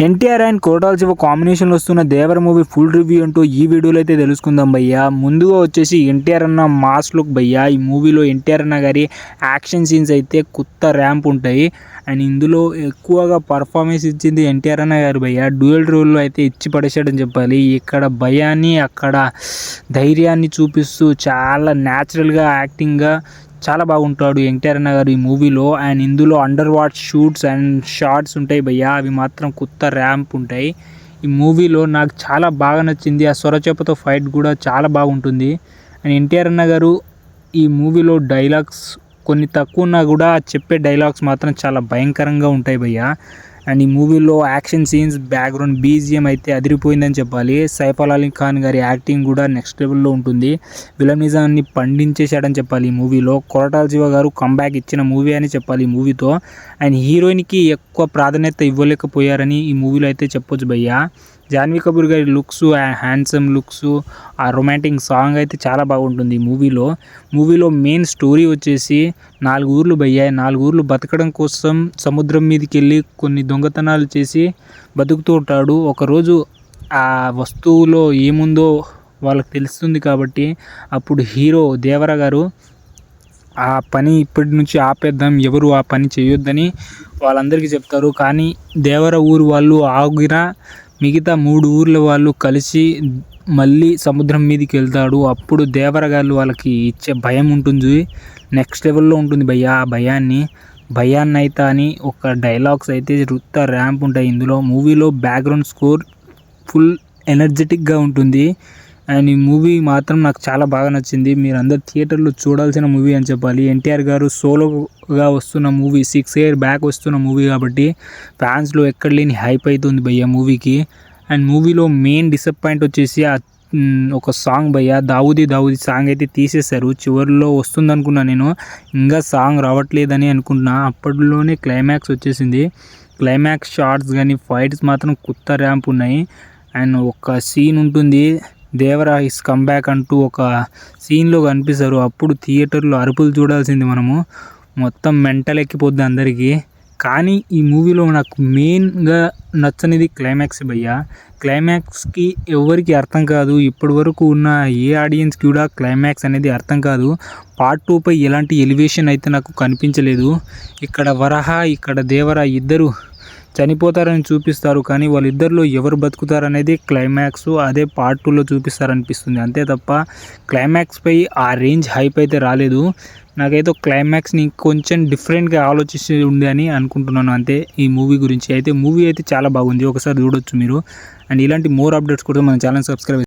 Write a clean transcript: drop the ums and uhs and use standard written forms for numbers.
NTR and కోటాల Shiva కాంబినేషన్లో వస్తున్న దేవర movie full review అంటూ ఈ వీడియోలో అయితే తెలుసుకుందాం భయ్యా. ముందుగా వచ్చేసి ఎన్టీఆర్ అన్న మాస్ లుక్ భయ్యా. ఈ మూవీలో ఎన్టీఆర్ అన్న గారి యాక్షన్ సీన్స్ అయితే కొత్త ర్యాంప్ ఉంటాయి. అండ్ ఇందులో ఎక్కువగా పర్ఫార్మెన్స్ ఇచ్చింది ఎన్టీఆర్ అన్న గారు భయ్యా. డ్యూయల్ రోల్లో అయితే ఇచ్చి పడేసాడని చెప్పాలి. ఇక్కడ భయాన్ని అక్కడ ధైర్యాన్ని చూపిస్తూ చాలా న్యాచురల్గా యాక్టింగ్గా చాలా బాగుంటాడు ఎన్టీఆర్ అన్న గారు ఈ మూవీలో. అండ్ ఇందులో under water shoots and shorts ఉంటాయి భయ్యా, అవి మాత్రం కొత్త ర్యాంప్ ఉంటాయి. ఈ మూవీలో నాకు చాలా బాగా నచ్చింది. ఆ సొరచేపతో ఫైట్ కూడా చాలా బాగుంటుంది. అండ్ ఎన్టీఆర్ అన్న గారు ఈ మూవీలో డైలాగ్స్ కొన్ని తక్కువ ఉన్నా కూడా చెప్పే డైలాగ్స్ మాత్రం చాలా భయంకరంగా ఉంటాయి భయ్యా. అండ్ ఈ మూవీలో యాక్షన్ సీన్స్, బ్యాక్గ్రౌండ్ బీజిఎం అయితే అదిరిపోయిందని చెప్పాలి. సైఫ్ అలీ ఖాన్ గారి యాక్టింగ్ కూడా నెక్స్ట్ లెవెల్లో ఉంటుంది. విలనిజాన్ని పండించేశాడని చెప్పాలి ఈ మూవీలో. కొరటాల శివ గారు కంబ్యాక్ ఇచ్చిన మూవీ అని చెప్పాలి ఈ మూవీతో. అండ్ హీరోయిన్కి ఎక్కువ ప్రాధాన్యత ఇవ్వలేకపోయారని ఈ మూవీలో అయితే చెప్పొచ్చు భయ్యా. జాన్వీ కపూర్ గారి లుక్స్, హ్యాండ్సమ్ లుక్స్, ఆ రొమాంటిక్ సాంగ్ అయితే చాలా బాగుంటుంది ఈ మూవీలో మెయిన్ స్టోరీ వచ్చేసి 4 ఊర్లు భయ్యా. 4 ఊర్లు బతకడం కోసం సముద్రం మీదకి వెళ్ళి కొన్ని దొంగతనాలు చేసి బతుకుతూ ఉంటాడు. ఒకరోజు ఆ వస్తువులో ఏముందో వాళ్ళకి తెలుస్తుంది కాబట్టి అప్పుడు హీరో దేవర గారు ఆ పని ఇప్పటి నుంచి ఆపేద్దాం, ఎవరు ఆ పని చేయొద్దని వాళ్ళందరికీ చెప్తారు. కానీ దేవర ఊరు వాళ్ళు ఆగిన మిగతా 3 ఊర్ల వాళ్ళు కలిసి మళ్ళీ సముద్రం మీదకి వెళ్తాడు. అప్పుడు దేవర గారు వాళ్ళకి ఇచ్చే భయం ఉంటుంది, నెక్స్ట్ లెవెల్లో ఉంటుంది భయ్యా. ఆ భయాన్ని అయితే అని ఒక డైలాగ్స్ అయితే రుత్త ర్యాంప్ ఉంటాయి ఇందులో. మూవీలో బ్యాక్గ్రౌండ్ స్కోర్ ఫుల్ ఎనర్జెటిక్గా ఉంటుంది. అండ్ ఈ మూవీ మాత్రం నాకు చాలా బాగా నచ్చింది. మీరు అందరు థియేటర్లో చూడాల్సిన మూవీ అని చెప్పాలి. ఎన్టీఆర్ గారు సోలోగా వస్తున్న మూవీ, 6 years బ్యాక్ వస్తున్న మూవీ కాబట్టి ఫ్యాన్స్లో ఎక్కడ లేని హైప్ అవుతుంది భయ్యా మూవీకి. అండ్ మూవీలో మెయిన్ డిసప్పాయింట్ వచ్చేసి ఒక సాంగ్ భయ్యా, దావుదీ సాంగ్ అయితే తీసేశారు. చివరిలో వస్తుంది అనుకున్నా నేను, ఇంకా సాంగ్ రావట్లేదని అనుకుంటున్నా. అప్పటిలోనే క్లైమాక్స్ వచ్చేసింది. క్లైమాక్స్ షార్ట్స్ కానీ ఫైట్స్ మాత్రం కొత్త ర్యాంప్ ఉన్నాయి. అండ్ ఒక సీన్ ఉంటుంది, దేవరా ఇస్ కమ్బ్యాక్ అంటూ ఒక సీన్లో కనిపిస్తారు. అప్పుడు థియేటర్లో అరుపులు చూడాల్సింది మనము, మొత్తం మెంటల్ ఎక్కిపోద్ది అందరికీ. కానీ ఈ మూవీలో నాకు మెయిన్గా నచ్చనిది క్లైమాక్స్ భయ్యా. క్లైమాక్స్కి ఎవరికి అర్థం కాదు. ఇప్పటి వరకు ఉన్న ఏ ఆడియన్స్కి కూడా క్లైమాక్స్ అనేది అర్థం కాదు. పార్ట్ 2పై ఎలాంటి ఎలివేషన్ అయితే నాకు కనిపించలేదు. ఇక్కడ వరహ, ఇక్కడ దేవర ఇద్దరు చనిపోతారని చూపిస్తారు, కానీ వాళ్ళిద్దరిలో ఎవరు బతుకుతారనేది క్లైమాక్స్, అదే పార్ట్ 2లో చూపిస్తారనిపిస్తుంది. అంతే తప్ప క్లైమాక్స్పై ఆ రేంజ్ హైప్ అయితే రాలేదు. నాకైతే క్లైమాక్స్ని కొంచెం డిఫరెంట్గా ఆలోచిస్తూ ఉంది అని అనుకుంటున్నాను అంతే ఈ మూవీ గురించి. అయితే మూవీ అయితే చాలా బాగుంది, ఒకసారి చూడొచ్చు మీరు. అండ్ ఇలాంటి మోర్ అప్డేట్స్ కూడా మన ఛానల్ సబ్స్క్రైబ్